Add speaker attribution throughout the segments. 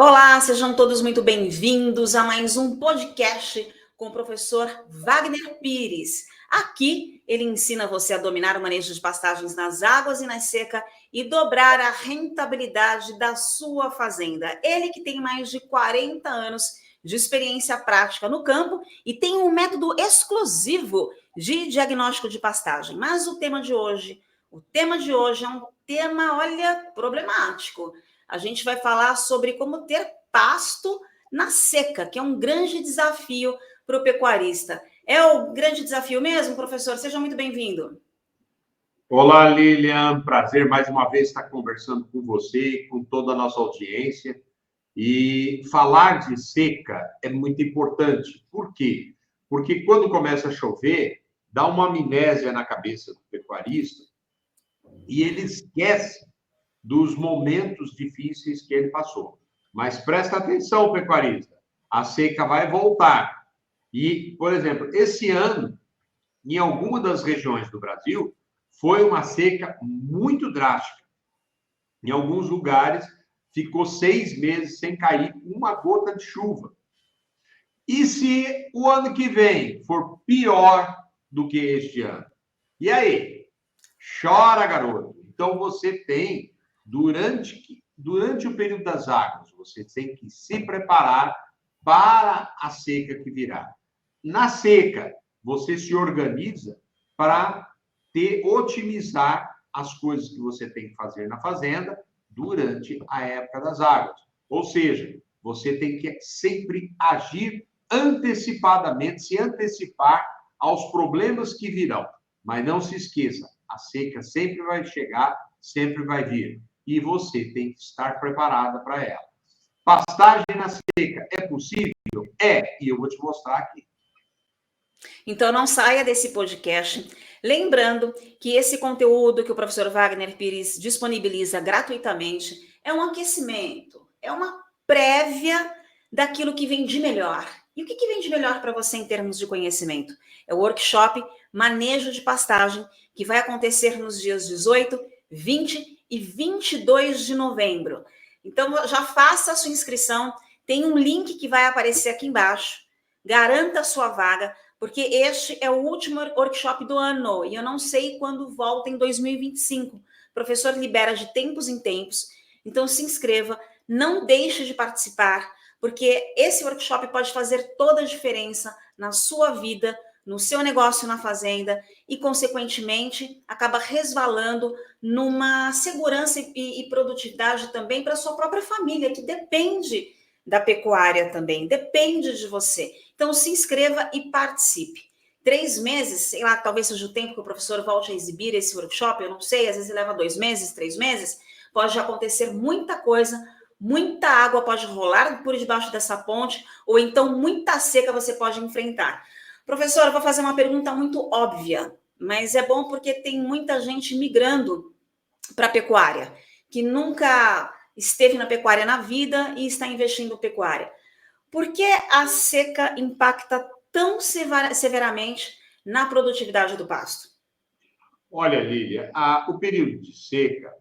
Speaker 1: Olá, sejam todos muito bem-vindos a mais um podcast com o professor Wagner Pires. Aqui ele ensina você a dominar o manejo de pastagens nas águas e na seca e dobrar a rentabilidade da sua fazenda. Ele que tem mais de 40 anos de experiência prática no campo e tem um método exclusivo de diagnóstico de pastagem. Mas o tema de hoje é um tema, olha, problemático. A gente vai falar sobre como ter pasto na seca, que é um grande desafio para o pecuarista. É o grande desafio mesmo, professor? Seja muito bem-vindo.
Speaker 2: Olá, Lilian. Prazer mais uma vez estar conversando com você, com toda a nossa audiência. E falar de seca é muito importante. Por quê? Porque quando começa a chover, dá uma amnésia na cabeça do pecuarista e ele esquece dos momentos difíceis que ele passou. Mas presta atenção, pecuarista, a seca vai voltar. E, por exemplo, esse ano, em alguma das regiões do Brasil, foi uma seca muito drástica. Em alguns lugares, ficou 6 meses sem cair uma gota de chuva. E se o ano que vem for pior do que este ano? E aí? Chora, garoto. Então, você tem, durante o período das águas, você tem que se preparar para a seca que virá. Na seca, você se organiza para otimizar as coisas que você tem que fazer na fazenda durante a época das águas. Ou seja, você tem que sempre agir antecipadamente, se antecipar aos problemas que virão. Mas não se esqueça, a seca sempre vai chegar, sempre vai vir. E você tem que estar preparada para ela. Pastagem na seca é possível? É, e eu vou te mostrar aqui.
Speaker 1: Então não saia desse podcast. Lembrando que esse conteúdo que o professor Wagner Pires disponibiliza gratuitamente é um aquecimento, é uma prévia daquilo que vem de melhor. E o que vem de melhor para você em termos de conhecimento? É o workshop Manejo de Pastagem, que vai acontecer nos dias 18, 20 e 22 de novembro. Então já faça a sua inscrição, tem um link que vai aparecer aqui embaixo. Garanta a sua vaga, porque este é o último workshop do ano e eu não sei quando volta em 2025. O professor libera de tempos em tempos, então se inscreva, não deixe de participar, porque esse workshop pode fazer toda a diferença na sua vida, no seu negócio na fazenda e, consequentemente, acaba resvalando numa segurança e produtividade também para a sua própria família, que depende da pecuária também, depende de você. Então, se inscreva e participe. 3 meses, sei lá, talvez seja o tempo que o professor volte a exibir esse workshop, eu não sei, às vezes leva 2 meses, 3 meses, pode acontecer muita coisa, muita água pode rolar por debaixo dessa ponte, ou então muita seca você pode enfrentar. Professor, eu vou fazer uma pergunta muito óbvia, mas é bom porque tem muita gente migrando para a pecuária, que nunca esteve na pecuária na vida e está investindo em pecuária. Por que a seca impacta tão severamente na produtividade do pasto?
Speaker 2: Olha, Lília, o período de seca,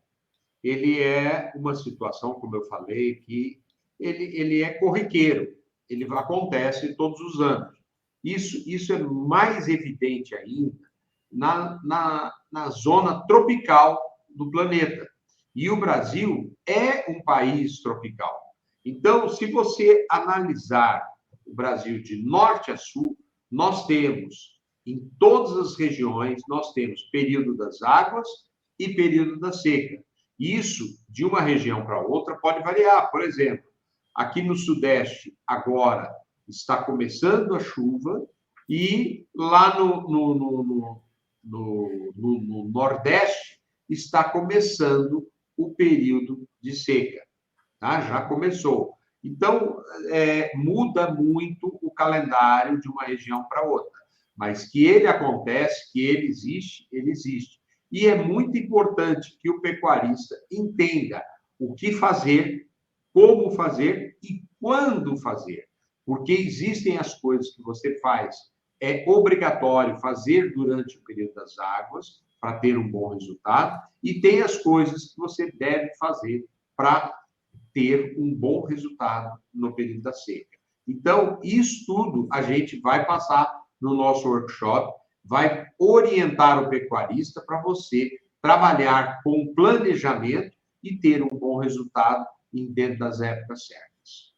Speaker 2: ele é uma situação, como eu falei, que ele é corriqueiro, ele acontece todos os anos. Isso é mais evidente ainda na zona tropical do planeta. E o Brasil é um país tropical. Então, se você analisar o Brasil de norte a sul, nós temos, em todas as regiões, nós temos período das águas e período da seca. Isso, de uma região para outra, pode variar. Por exemplo, aqui no Sudeste, agora, está começando a chuva, e lá no Nordeste está começando o período de seca. Tá? Já começou. Então, muda muito o calendário de uma região para outra. Mas que ele acontece, que ele existe, ele existe. E é muito importante que o pecuarista entenda o que fazer, como fazer e quando fazer. Porque existem as coisas que você faz, é obrigatório fazer durante o período das águas, para ter um bom resultado, e tem as coisas que você deve fazer para ter um bom resultado no período da seca. Então, isso tudo a gente vai passar no nosso workshop, vai orientar o pecuarista para você trabalhar com planejamento e ter um bom resultado dentro das épocas certas.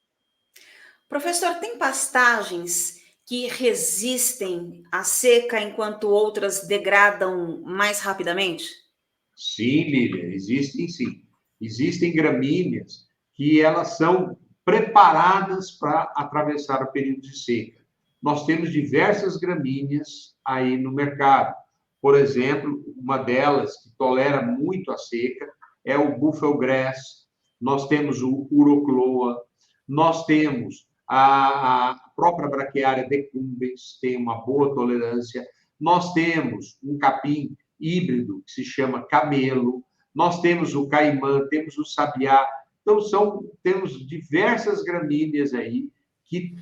Speaker 1: Professor, tem pastagens que resistem à seca enquanto outras degradam mais rapidamente?
Speaker 2: Sim, Lívia, existem sim. Existem gramíneas que elas são preparadas para atravessar o período de seca. Nós temos diversas gramíneas aí no mercado. Por exemplo, uma delas que tolera muito a seca é o buffalo grass, nós temos o urocloa, nós temos a própria braquiária decumbens, tem uma boa tolerância, nós temos um capim híbrido que se chama camelo, nós temos o caimã, temos o sabiá, então temos diversas gramíneas aí que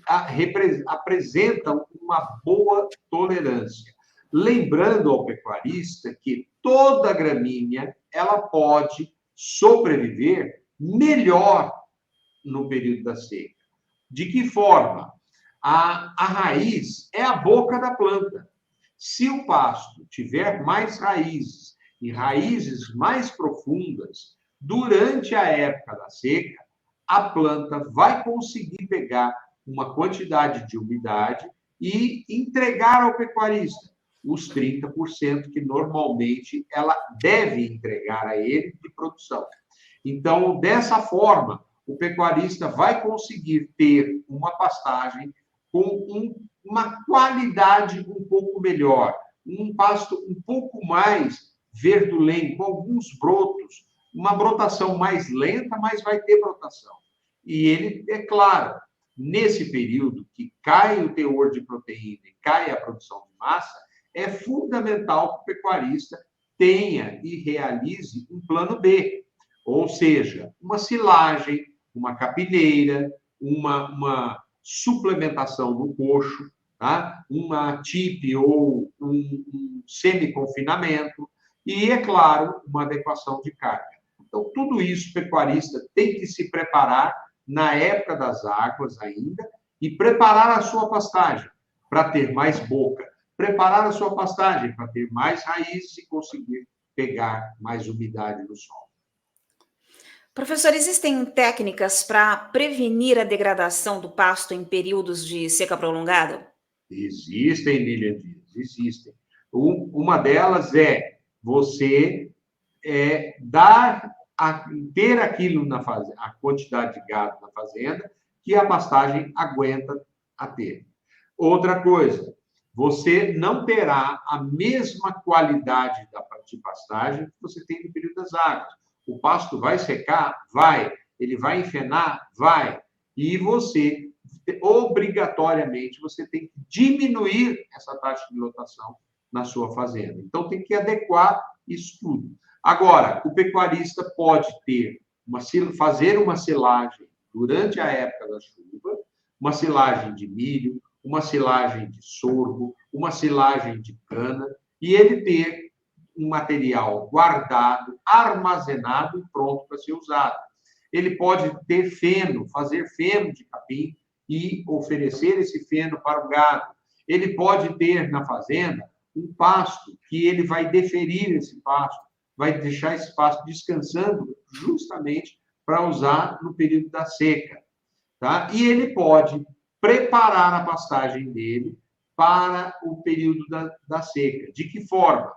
Speaker 2: apresentam uma boa tolerância. Lembrando ao pecuarista que toda gramínea ela pode sobreviver melhor no período da seca. De que forma? A raiz é a boca da planta. Se o pasto tiver mais raízes e raízes mais profundas, durante a época da seca, a planta vai conseguir pegar uma quantidade de umidade e entregar ao pecuarista os 30% que normalmente ela deve entregar a ele de produção. Então, dessa forma, o pecuarista vai conseguir ter uma pastagem com uma qualidade um pouco melhor, um pasto um pouco mais verdulento, com alguns brotos, uma brotação mais lenta, mas vai ter brotação. E ele, é claro, nesse período que cai o teor de proteína e cai a produção de massa, é fundamental que o pecuarista tenha e realize um plano B, ou seja, uma silagem, uma capineira, uma suplementação no coxo, tá? Uma TIP ou um semi-confinamento e, é claro, uma adequação de carga. Então, tudo isso o pecuarista tem que se preparar na época das águas ainda e preparar a sua pastagem para ter mais boca, preparar a sua pastagem para ter mais raízes e conseguir pegar mais umidade no solo.
Speaker 1: Professor, existem técnicas para prevenir a degradação do pasto em períodos de seca prolongada?
Speaker 2: Existem, Lilian Dias, existem. Uma delas é você ter aquilo na fazenda, a quantidade de gado na fazenda que a pastagem aguenta a ter. Outra coisa, você não terá a mesma qualidade de pastagem que você tem no período das águas. O pasto vai secar? Vai. Ele vai enfenar? Vai. E você, obrigatoriamente, você tem que diminuir essa taxa de lotação na sua fazenda. Então, tem que adequar isso tudo. Agora, o pecuarista pode fazer uma silagem durante a época da chuva, uma silagem de milho, uma silagem de sorgo, uma silagem de cana, e ele ter um material guardado, armazenado e pronto para ser usado. Ele pode ter feno, fazer feno de capim e oferecer esse feno para o gado. Ele pode ter na fazenda um pasto que ele vai deferir esse pasto, vai deixar esse pasto descansando justamente para usar no período da seca. Tá? E ele pode preparar a pastagem dele para o período da seca. De que forma?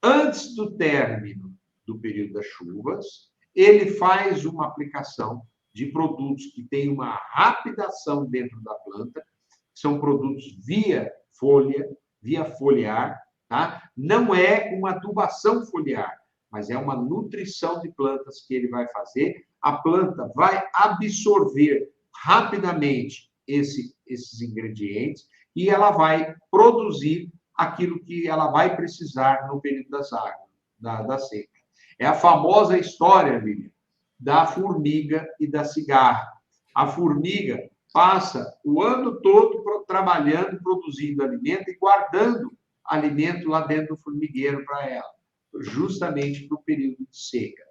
Speaker 2: Antes do término do período das chuvas, ele faz uma aplicação de produtos que têm uma rápida ação dentro da planta, que são produtos via foliar, tá? Não é uma adubação foliar, mas é uma nutrição de plantas que ele vai fazer. A planta vai absorver rapidamente esses ingredientes e ela vai produzir aquilo que ela vai precisar no período das águas, da seca. É a famosa história, Lívia, da formiga e da cigarra. A formiga passa o ano todo trabalhando, produzindo alimento e guardando alimento lá dentro do formigueiro para ela, justamente para o período de seca.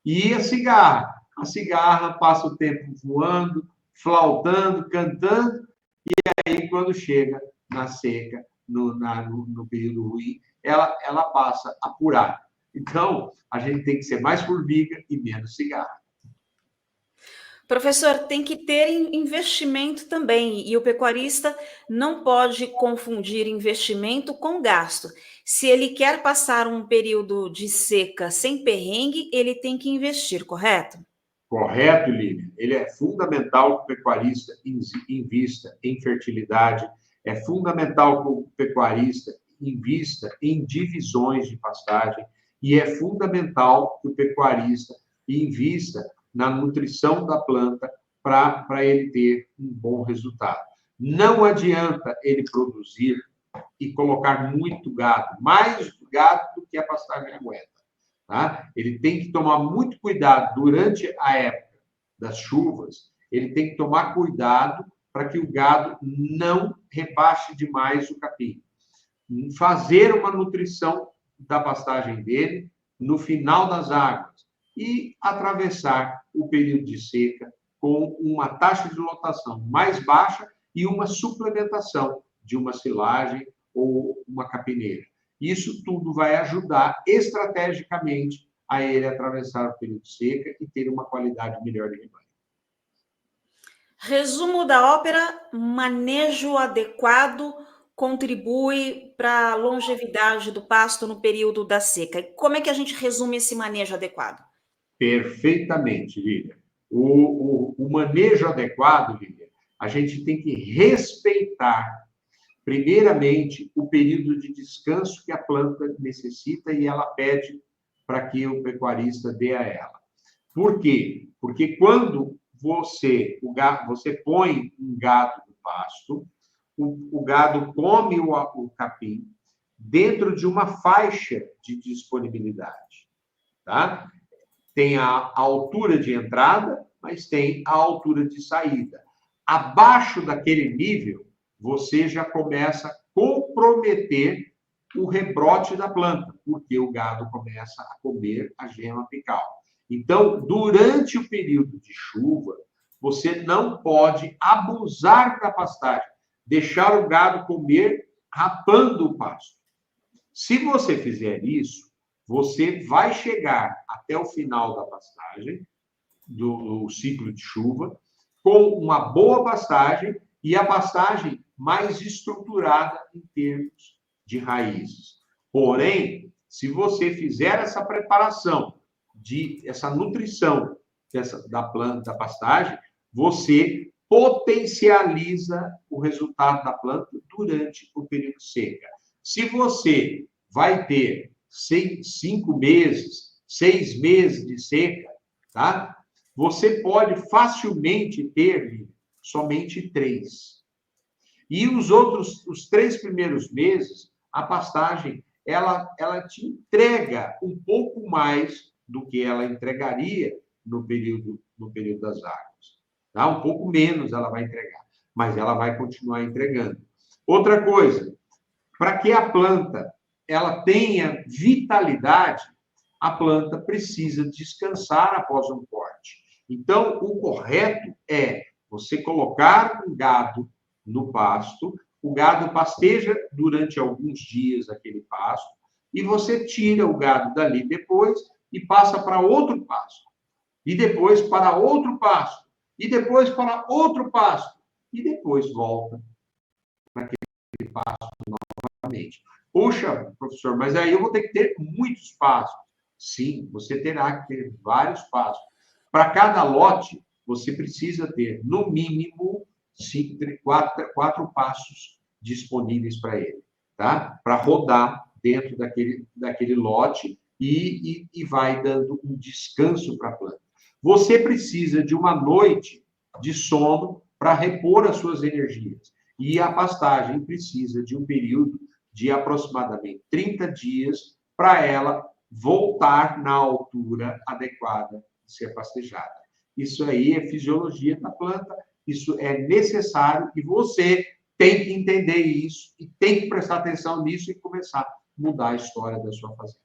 Speaker 2: E a cigarra, a cigarra passa o tempo voando, flautando, cantando, e aí quando chega na seca, no período ruim, ela passa a curar. Então, a gente tem que ser mais formiga e menos cigarra.
Speaker 1: Professor, tem que ter investimento também, e o pecuarista não pode confundir investimento com gasto. Se ele quer passar um período de seca sem perrengue, ele tem que investir, correto?
Speaker 2: Correto, Lívia? Ele é fundamental que o pecuarista invista em fertilidade, é fundamental que o pecuarista invista em divisões de pastagem e é fundamental que o pecuarista invista na nutrição da planta para ele ter um bom resultado. Não adianta ele produzir e colocar muito gado, mais gado do que a pastagem aguenta. Tá? Ele tem que tomar muito cuidado durante a época das chuvas, ele tem que tomar cuidado para que o gado não rebaixe demais o capim. Fazer uma nutrição da pastagem dele no final das águas e atravessar o período de seca com uma taxa de lotação mais baixa e uma suplementação de uma silagem ou uma capineira. Isso tudo vai ajudar estrategicamente a ele atravessar o período de seca e ter uma qualidade melhor de rebanho.
Speaker 1: Resumo da ópera: manejo adequado contribui para a longevidade do pasto no período da seca. E como é que a gente resume esse manejo adequado?
Speaker 2: Perfeitamente, Lívia. O manejo adequado, Lívia, a gente tem que respeitar, primeiramente, o período de descanso que a planta necessita e ela pede para que o pecuarista dê a ela. Por quê? Porque quando você põe um gado no pasto, o gado come o capim dentro de uma faixa de disponibilidade, tá? Tem a altura de entrada, mas tem a altura de saída. Abaixo daquele nível, você já começa a comprometer o rebrote da planta, porque o gado começa a comer a gema apical. Então, durante o período de chuva, você não pode abusar da pastagem, deixar o gado comer rapando o pasto. Se você fizer isso, você vai chegar até o final da pastagem, do ciclo de chuva, com uma boa pastagem e a pastagem mais estruturada em termos de raízes. Porém, se você fizer essa preparação, essa nutrição da planta, da pastagem, você potencializa o resultado da planta durante o período de seca. Se você vai ter 5 meses, 6 meses de seca, tá? Você pode facilmente ter somente 3. E os 3 primeiros meses, a pastagem, ela te entrega um pouco mais do que ela entregaria no período das águas. Tá? Um pouco menos ela vai entregar, mas ela vai continuar entregando. Outra coisa, para que a planta ela tenha vitalidade, a planta precisa descansar após um corte. Então, o correto é você colocar um gado no pasto, o gado pasteja durante alguns dias aquele pasto, e você tira o gado dali depois e passa para outro pasto, e depois para outro pasto, e depois para outro pasto, e depois volta para aquele pasto novamente. Puxa, professor, mas aí eu vou ter que ter muitos pastos. Sim, você terá que ter vários pastos. Para cada lote, você precisa ter, no mínimo, 4 passos disponíveis para ele, tá? Para rodar dentro daquele lote e vai dando um descanso para a planta. Você precisa de uma noite de sono para repor as suas energias. E a pastagem precisa de um período de aproximadamente 30 dias para ela voltar na altura adequada de ser pastejada. Isso aí é fisiologia da planta, isso é necessário e você tem que entender isso e tem que prestar atenção nisso e começar a mudar a história da sua fazenda.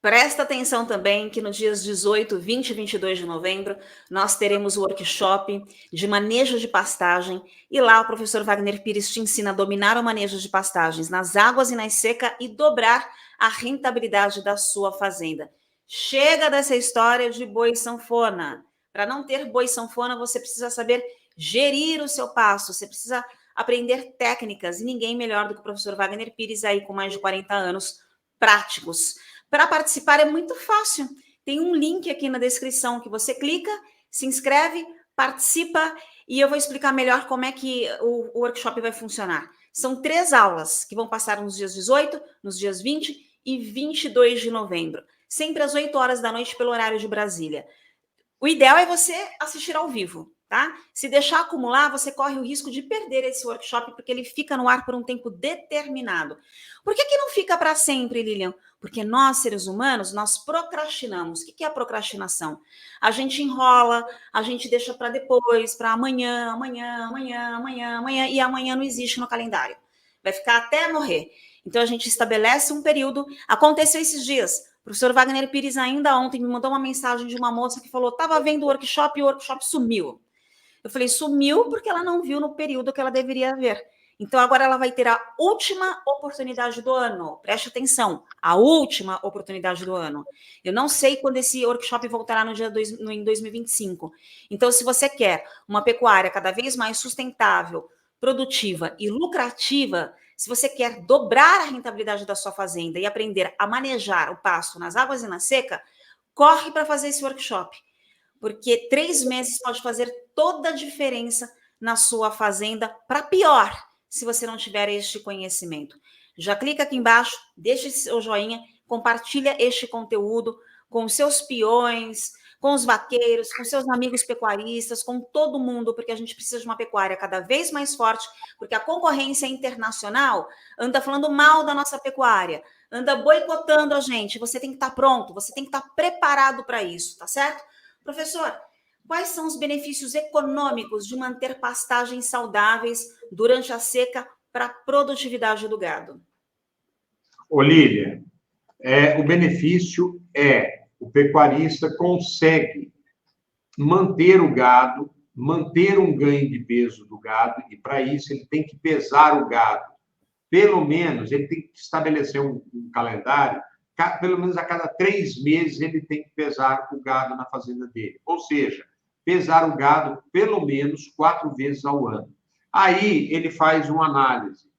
Speaker 1: Presta atenção também que nos dias 18, 20 e 22 de novembro, nós teremos o workshop de manejo de pastagem e lá o professor Wagner Pires te ensina a dominar o manejo de pastagens nas águas e na seca e dobrar a rentabilidade da sua fazenda. Chega dessa história de boi sanfona. Para não ter boi sanfona, você precisa saber gerir o seu pasto, você precisa aprender técnicas e ninguém melhor do que o professor Wagner Pires aí com mais de 40 anos práticos. Para participar é muito fácil. Tem um link aqui na descrição que você clica, se inscreve, participa e eu vou explicar melhor como é que o workshop vai funcionar. São 3 aulas que vão passar nos dias 18, nos dias 20 e 22 de novembro. Sempre às 8 horas da noite pelo horário de Brasília. O ideal é você assistir ao vivo, tá? Se deixar acumular, você corre o risco de perder esse workshop, porque ele fica no ar por um tempo determinado. Por que não fica para sempre, Lilian? Porque nós, seres humanos, nós procrastinamos. O que é a procrastinação? A gente enrola, a gente deixa para depois, para amanhã, e amanhã não existe no calendário. Vai ficar até morrer. Então, a gente estabelece um período. Aconteceu esses dias. O professor Wagner Pires ainda ontem me mandou uma mensagem de uma moça que falou: estava vendo o workshop e o workshop sumiu. Eu falei: sumiu porque ela não viu no período que ela deveria ver. Então agora ela vai ter a última oportunidade do ano. Preste atenção, a última oportunidade do ano. Eu não sei quando esse workshop voltará em 2025. Então, se você quer uma pecuária cada vez mais sustentável, produtiva e lucrativa, se você quer dobrar a rentabilidade da sua fazenda e aprender a manejar o pasto nas águas e na seca, corre para fazer esse workshop. Porque 3 meses pode fazer toda a diferença na sua fazenda, para pior, se você não tiver este conhecimento. Já clica aqui embaixo, deixa o seu joinha, compartilha este conteúdo com os seus peões, com os vaqueiros, com seus amigos pecuaristas, com todo mundo, porque a gente precisa de uma pecuária cada vez mais forte, porque a concorrência internacional anda falando mal da nossa pecuária, anda boicotando a gente. Você tem que estar pronto, você tem que estar preparado para isso, tá certo? Professor, quais são os benefícios econômicos de manter pastagens saudáveis durante a seca para a produtividade do gado?
Speaker 2: Olívia, o benefício é o pecuarista consegue manter o gado, manter um ganho de peso do gado, e para isso ele tem que pesar o gado. Pelo menos, ele tem que estabelecer um calendário, pelo menos a cada 3 meses ele tem que pesar o gado na fazenda dele. Ou seja, pesar o gado pelo menos 4 vezes ao ano. Aí ele faz uma análise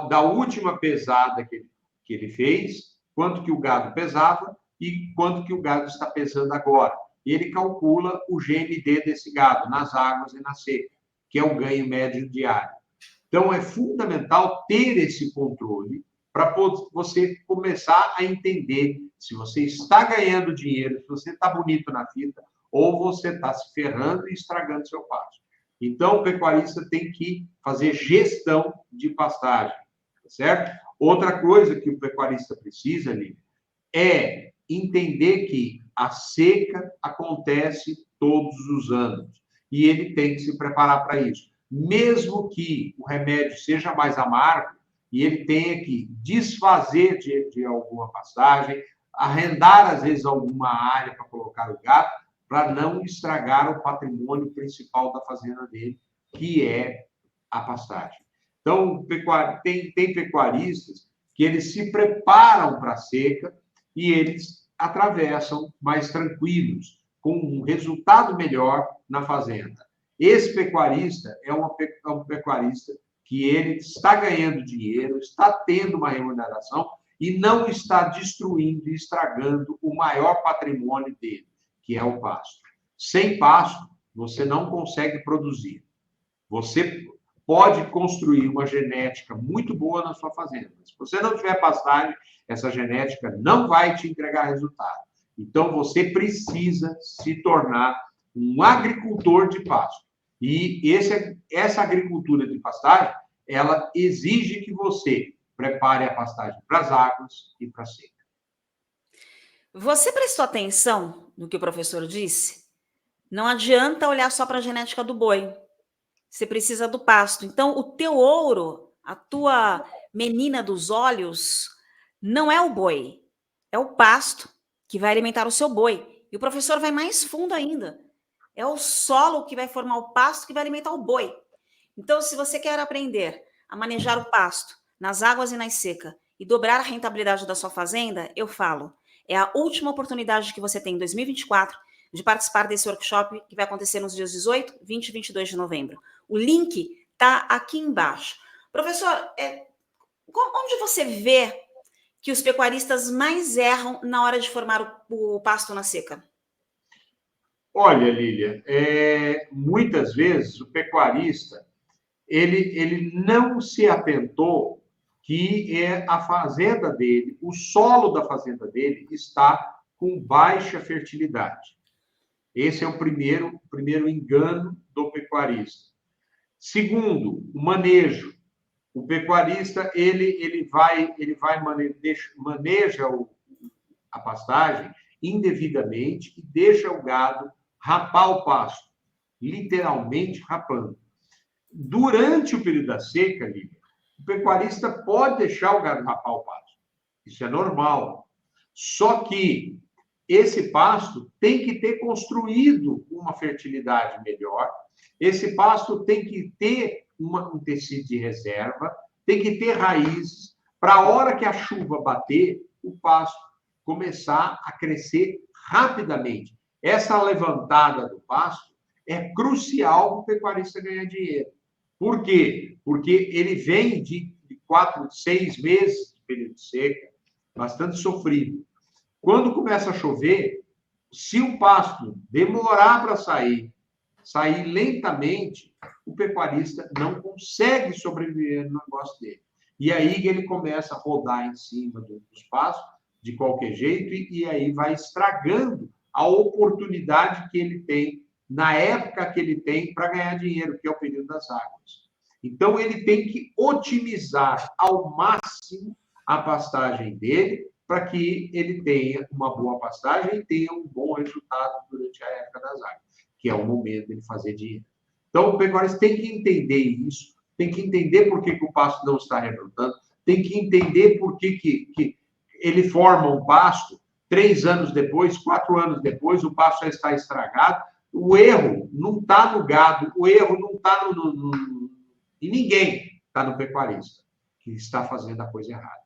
Speaker 2: da última pesada que ele fez, quanto que o gado pesava e quanto que o gado está pesando agora. E ele calcula o GND desse gado nas águas e na seca, que é o ganho médio diário. Então, é fundamental ter esse controle para você começar a entender se você está ganhando dinheiro, se você está bonito na fita, ou você está se ferrando e estragando seu pasto. Então, o pecuarista tem que fazer gestão de pastagem, certo? Outra coisa que o pecuarista precisa, Lívia, é entender que a seca acontece todos os anos e ele tem que se preparar para isso. Mesmo que o remédio seja mais amargo e ele tenha que desfazer de alguma pastagem, arrendar, às vezes, alguma área para colocar o gado, para não estragar o patrimônio principal da fazenda dele, que é a pastagem. Então, tem pecuaristas que eles se preparam para a seca e eles atravessam mais tranquilos, com um resultado melhor na fazenda. Esse pecuarista é um pecuarista que ele está ganhando dinheiro, está tendo uma remuneração e não está destruindo e estragando o maior patrimônio dele, que é o pasto. Sem pasto, você não consegue produzir. Você pode construir uma genética muito boa na sua fazenda. Se você não tiver pastagem, essa genética não vai te entregar resultado. Então, você precisa se tornar um agricultor de pasto. E essa agricultura de pastagem, ela exige que você prepare a pastagem para as águas e para a seca.
Speaker 1: Você prestou atenção no que o professor disse? Não adianta olhar só para a genética do boi. Você precisa do pasto. Então, o teu ouro, a tua menina dos olhos, não é o boi. é o pasto que vai alimentar o seu boi. E o professor vai mais fundo ainda. É o solo que vai formar o pasto que vai alimentar o boi. Então, se você quer aprender a manejar o pasto nas águas e na seca e dobrar a rentabilidade da sua fazenda, eu falo, é a última oportunidade que você tem em 2024 de participar desse workshop que vai acontecer nos dias 18, 20 e 22 de novembro. O link está aqui embaixo. Professor, onde você vê que os pecuaristas mais erram na hora de formar o pasto na seca?
Speaker 2: Olha, Lília, muitas vezes o pecuarista ele não se atentou que a fazenda dele, o solo da fazenda dele está com baixa fertilidade. Esse é o primeiro engano do pecuarista. Segundo, o manejo. O pecuarista maneja a pastagem indevidamente e deixa o gado rapar o pasto, literalmente rapando. Durante o período da seca, Lívia, o pecuarista pode deixar o gado rapar o pasto. Isso é normal. Só que esse pasto tem que ter construído uma fertilidade melhor, esse pasto tem que ter um tecido de reserva, tem que ter raízes, para a hora que a chuva bater, o pasto começar a crescer rapidamente. Essa levantada do pasto é crucial para o pecuarista ganhar dinheiro. Por quê? Porque ele vem de 4, 6 meses de período de seca, bastante sofrido. Quando começa a chover, se o pasto demorar para sair lentamente, o pecuarista não consegue sobreviver no negócio dele. E aí ele começa a rodar em cima dos pastos, de qualquer jeito, e aí vai estragando a oportunidade que ele tem, na época que ele tem, para ganhar dinheiro, que é o período das águas. Então, ele tem que otimizar ao máximo a pastagem dele, para que ele tenha uma boa pastagem e tenha um bom resultado durante a época das águas, que é o momento de fazer dinheiro. Então, o pecuarista tem que entender isso, tem que entender por que o pasto não está rebrotando, tem que entender por que ele forma um pasto, 3 anos depois, 4 anos depois, o pasto já está estragado. O erro não está no gado, o erro não está em ninguém, está no pecuarista, que está fazendo a coisa errada.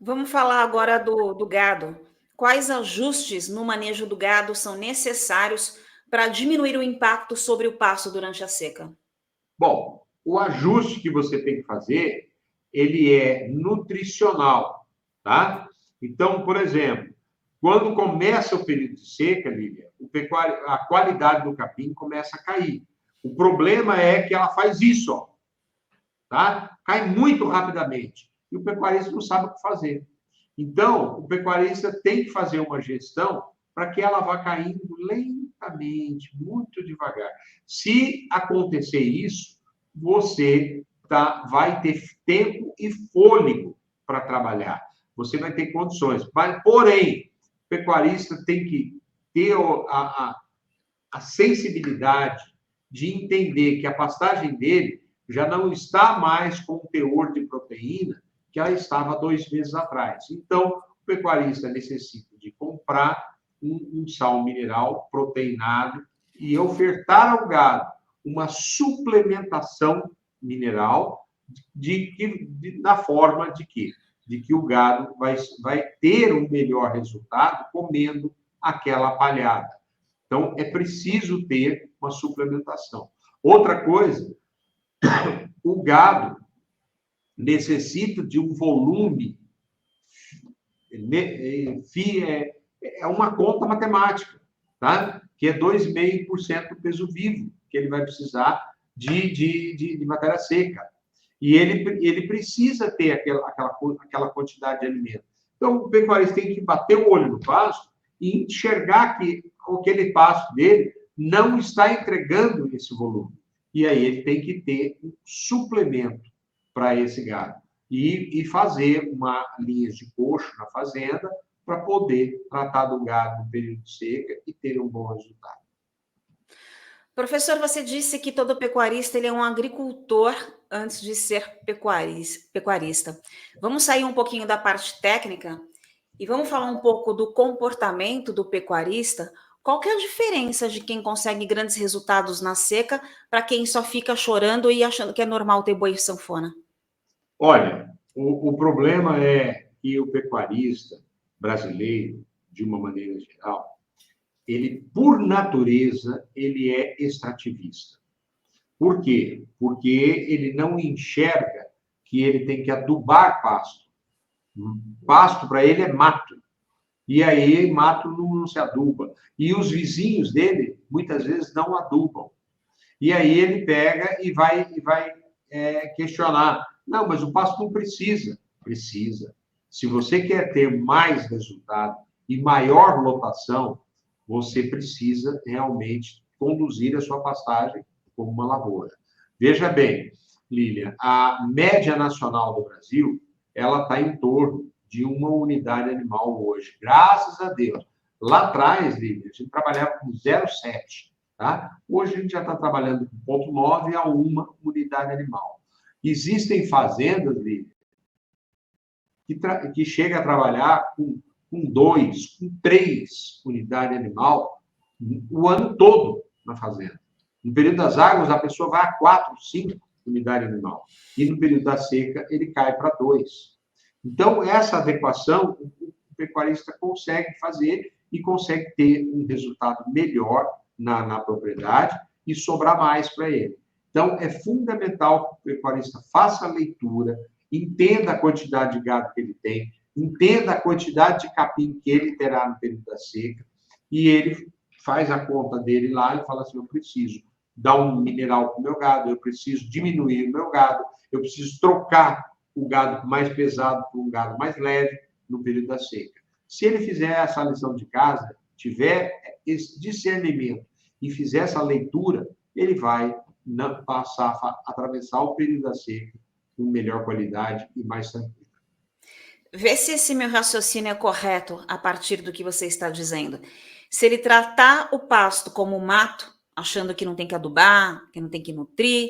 Speaker 1: Vamos falar agora do gado. Quais ajustes no manejo do gado são necessários para diminuir o impacto sobre o pasto durante a seca?
Speaker 2: Bom, o ajuste que você tem que fazer, ele é nutricional, tá? Então, por exemplo, quando começa o período de seca, Lívia, a qualidade do capim começa a cair. O problema é que ela faz isso, ó, tá? Cai muito rapidamente. E o pecuarista não sabe o que fazer. Então, o pecuarista tem que fazer uma gestão para que ela vá caindo lentamente, muito devagar. Se acontecer isso, você vai ter tempo e fôlego para trabalhar. Você vai ter condições. Mas, porém, o pecuarista tem que ter a sensibilidade de entender que a pastagem dele já não está mais com o teor de proteína que ela estava 2 meses atrás. Então, o pecuarista necessita de comprar um sal mineral proteinado e ofertar ao gado uma suplementação mineral na forma de quê? De que o gado vai ter um melhor resultado comendo aquela palhada. Então, é preciso ter uma suplementação. Outra coisa, o gado necessita de um volume, é uma conta matemática, tá? Que é 2,5% do peso vivo que ele vai precisar de matéria seca. E ele precisa ter aquela quantidade de alimento. Então, o pecuarista tem que bater o olho no pasto e enxergar que aquele pasto dele não está entregando esse volume. E aí ele tem que ter um suplemento para esse gado. E fazer uma linha de coxo na fazenda para poder tratar do gado no período de seca e ter um bom resultado.
Speaker 1: Professor, você disse que todo pecuarista ele é um agricultor antes de ser pecuarista. Vamos sair um pouquinho da parte técnica E vamos falar um pouco do comportamento do pecuarista. Qual que é a diferença de quem consegue grandes resultados na seca para quem só fica chorando e achando que é normal ter boi sanfona?
Speaker 2: Olha, o problema é que o pecuarista brasileiro, de uma maneira geral, ele, por natureza, ele é extrativista. Por quê? Porque ele não enxerga que ele tem que adubar pasto. Pasto, para ele, é mato. E aí, mato não se aduba. E os vizinhos dele, muitas vezes, não adubam. E aí ele pega e vai questionar. Não, mas o pasto não precisa. Precisa. Se você quer ter mais resultado e maior lotação, você precisa realmente conduzir a sua pastagem como uma lavoura. Veja bem, Lília, a média nacional do Brasil, ela está em torno de uma unidade animal hoje. Graças a Deus. Lá atrás, Lília, a gente trabalhava com 0,7. Tá? Hoje a gente já está trabalhando com 0,9 a 1 unidade animal. Existem fazendas, Lília, que chega a trabalhar com 2, com 3 unidades animal o ano todo na fazenda. No período das águas, a pessoa vai a 4, 5 unidades animal. E no período da seca, ele cai para 2. Então, essa adequação, o pecuarista consegue fazer e consegue ter um resultado melhor na propriedade e sobrar mais para ele. Então, é fundamental que o pecuarista faça a leitura, entenda a quantidade de gado que ele tem, entenda a quantidade de capim que ele terá no período da seca, e ele faz a conta dele lá e fala assim, eu preciso dar um mineral para o meu gado, eu preciso diminuir o meu gado, eu preciso trocar o gado mais pesado por um gado mais leve no período da seca. Se ele fizer essa lição de casa, tiver esse discernimento e fizer essa leitura, ele vai passar a atravessar o período da seca com melhor qualidade e mais tranquilo.
Speaker 1: Vê se esse meu raciocínio é correto a partir do que você está dizendo. Se ele tratar o pasto como mato, achando que não tem que adubar, que não tem que nutrir,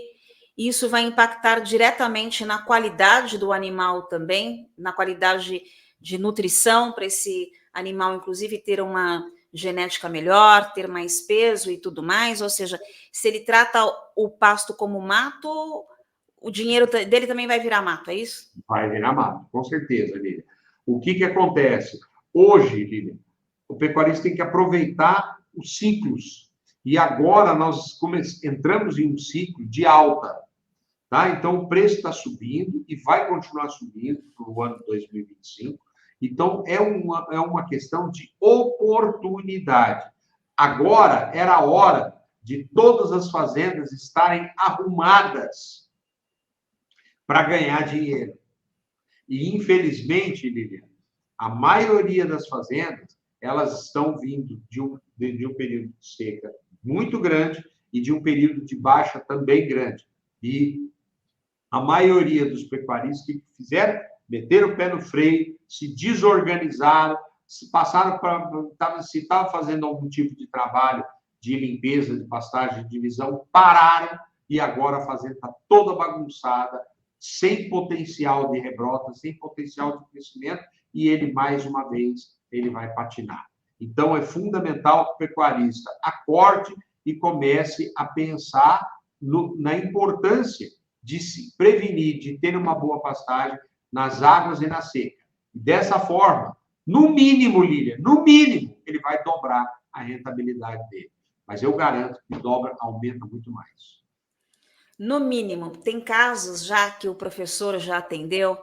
Speaker 1: isso vai impactar diretamente na qualidade do animal também, na qualidade de nutrição para esse animal, inclusive, ter uma genética melhor, ter mais peso e tudo mais. Ou seja, se ele trata o pasto como mato, o dinheiro dele também vai virar mato, é isso?
Speaker 2: Vai virar mato, com certeza, Lília. O que acontece? Hoje, Lília, o pecuarista tem que aproveitar os ciclos. E agora nós entramos em um ciclo de alta. Tá? Então, o preço está subindo e vai continuar subindo para o ano 2025. Então, é uma questão de oportunidade. Agora era a hora de todas as fazendas estarem arrumadas para ganhar dinheiro. E, infelizmente, Lilian, a maioria das fazendas, elas estão vindo de um período de seca muito grande e de um período de baixa também grande. E a maioria dos pecuaristas que fizeram, meteram o pé no freio, se desorganizaram, se passaram para... Se estavam fazendo algum tipo de trabalho de limpeza, de pastagem, de divisão, pararam e agora a fazenda está toda bagunçada, sem potencial de rebrota, sem potencial de crescimento, e ele, mais uma vez, ele vai patinar. Então, é fundamental que o pecuarista acorde e comece a pensar na importância de se prevenir, de ter uma boa pastagem nas águas e na seca. Dessa forma, no mínimo, Lília, no mínimo, ele vai dobrar a rentabilidade dele. Mas eu garanto que dobra, aumenta muito mais.
Speaker 1: No mínimo, tem casos já que o professor já atendeu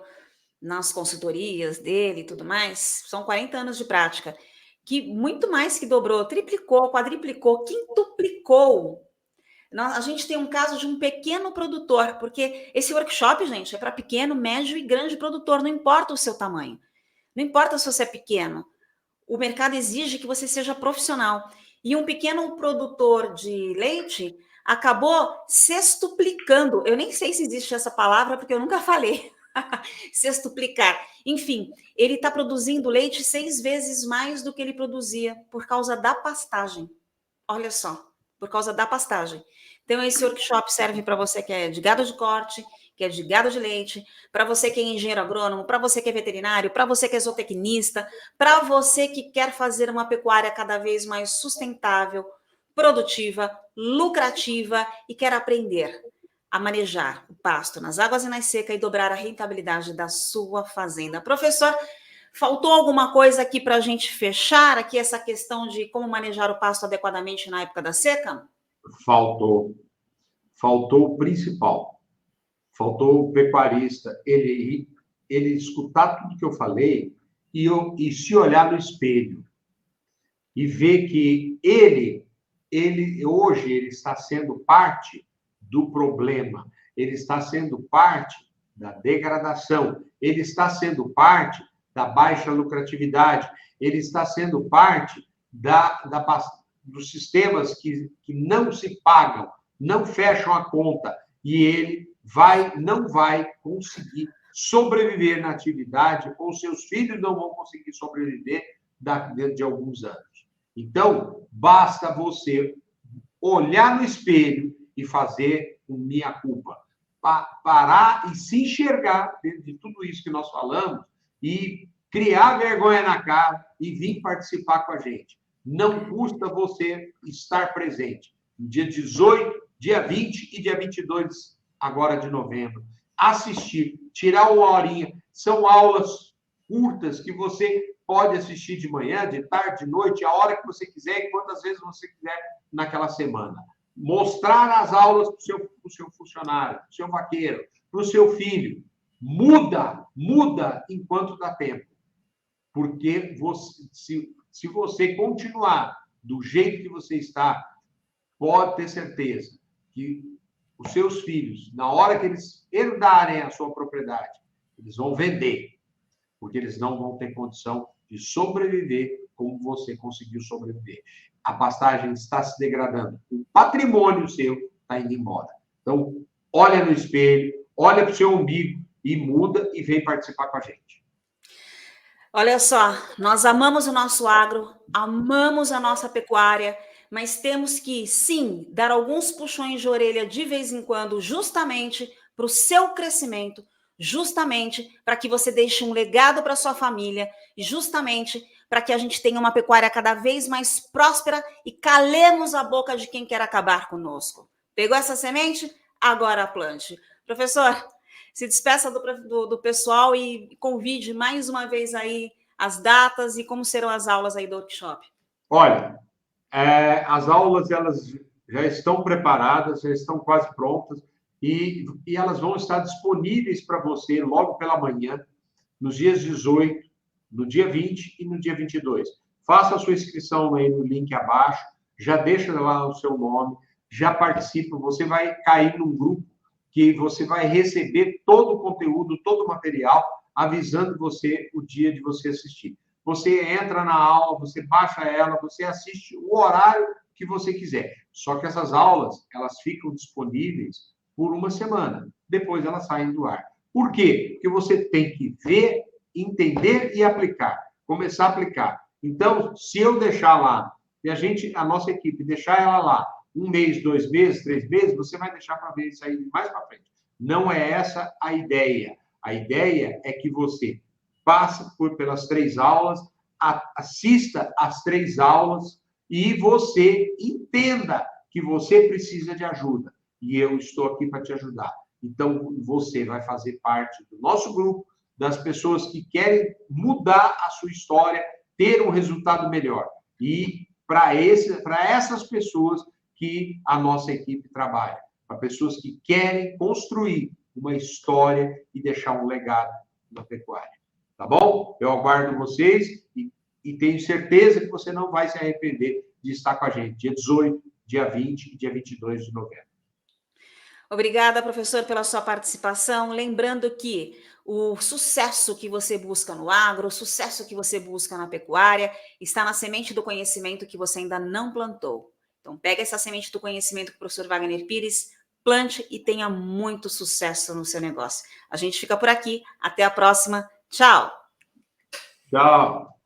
Speaker 1: nas consultorias dele e tudo mais, são 40 anos de prática, que muito mais que dobrou, triplicou, quadriplicou, quintuplicou. A gente tem um caso de um pequeno produtor, porque esse workshop, gente, é para pequeno, médio e grande produtor, não importa o seu tamanho, não importa se você é pequeno, o mercado exige que você seja profissional. E um pequeno produtor de leite acabou sextuplicando. Eu nem sei se existe essa palavra, porque eu nunca falei. Sextuplicar. Enfim, ele está produzindo leite 6 vezes mais do que ele produzia por causa da pastagem. Olha só, por causa da pastagem. Então, esse workshop serve para você que é de gado de corte, que é de gado de leite, para você que é engenheiro agrônomo, para você que é veterinário, para você que é zootecnista, para você que quer fazer uma pecuária cada vez mais sustentável, produtiva, lucrativa e quer aprender a manejar o pasto nas águas e na seca e dobrar a rentabilidade da sua fazenda. Professor, faltou alguma coisa aqui para a gente fechar aqui essa questão de como manejar o pasto adequadamente na época da seca?
Speaker 2: Faltou. Faltou o principal. Faltou o pecuarista, ele escutar tudo que eu falei e se olhar no espelho e ver que ele hoje ele está sendo parte do problema, ele está sendo parte da degradação, ele está sendo parte da baixa lucratividade, ele está sendo parte dos sistemas que não se pagam, não fecham a conta, e ele não vai conseguir sobreviver na atividade, ou seus filhos não vão conseguir sobreviver dentro de alguns anos. Então, basta você olhar no espelho e fazer o minha culpa. Parar e se enxergar dentro de tudo isso que nós falamos e criar vergonha na cara e vir participar com a gente. Não custa você estar presente. No dia 18, dia 20 e dia 22, agora de novembro. Assistir, tirar uma horinha. São aulas curtas que você pode assistir de manhã, de tarde, de noite, a hora que você quiser e quantas vezes você quiser naquela semana. Mostrar as aulas para o seu funcionário, para o seu vaqueiro, para o seu filho. Muda enquanto dá tempo. Porque se você continuar do jeito que você está, pode ter certeza que os seus filhos, na hora que eles herdarem a sua propriedade, eles vão vender, porque eles não vão ter condição de sobreviver como você conseguiu sobreviver. A pastagem está se degradando, o patrimônio seu está indo embora. Então, olha no espelho, olha para o seu umbigo e muda e vem participar com a gente.
Speaker 1: Olha só, nós amamos o nosso agro, amamos a nossa pecuária, mas temos que, sim, dar alguns puxões de orelha de vez em quando, justamente para o seu crescimento, justamente para que você deixe um legado para sua família, e justamente para que a gente tenha uma pecuária cada vez mais próspera e calemos a boca de quem quer acabar conosco. Pegou essa semente? Agora plante. Professor, se despeça do pessoal e convide mais uma vez aí as datas e como serão as aulas aí do workshop.
Speaker 2: Olha, as aulas elas já estão preparadas, já estão quase prontas e elas vão estar disponíveis para você logo pela manhã, nos dias 18, no dia 20 e no dia 22. Faça a sua inscrição aí no link abaixo, já deixa lá o seu nome, já participa, você vai cair num grupo que você vai receber todo o conteúdo, todo o material, avisando você o dia de você assistir. Você entra na aula, você baixa ela, você assiste o horário que você quiser. Só que essas aulas, elas ficam disponíveis por uma semana. Depois elas saem do ar. Por quê? Porque você tem que ver, entender e aplicar. Começar a aplicar. Então, se eu deixar lá, e a nossa equipe deixar ela lá, 1 mês, 2 meses, 3 meses, você vai deixar para ver isso aí mais para frente. Não é essa a ideia. A ideia é que você passe pelas 3 aulas, assista às 3 aulas e você entenda que você precisa de ajuda. E eu estou aqui para te ajudar. Então, você vai fazer parte do nosso grupo, das pessoas que querem mudar a sua história, ter um resultado melhor. E para essas pessoas que a nossa equipe trabalha, para pessoas que querem construir uma história e deixar um legado na pecuária. Tá bom? Eu aguardo vocês e tenho certeza que você não vai se arrepender de estar com a gente, dia 18, dia 20 e dia 22 de novembro.
Speaker 1: Obrigada, professor, pela sua participação. Lembrando que o sucesso que você busca no agro, o sucesso que você busca na pecuária, está na semente do conhecimento que você ainda não plantou. Então, pega essa semente do conhecimento que o professor Wagner Pires, plante e tenha muito sucesso no seu negócio. A gente fica por aqui. Até a próxima. Tchau.
Speaker 2: Tchau.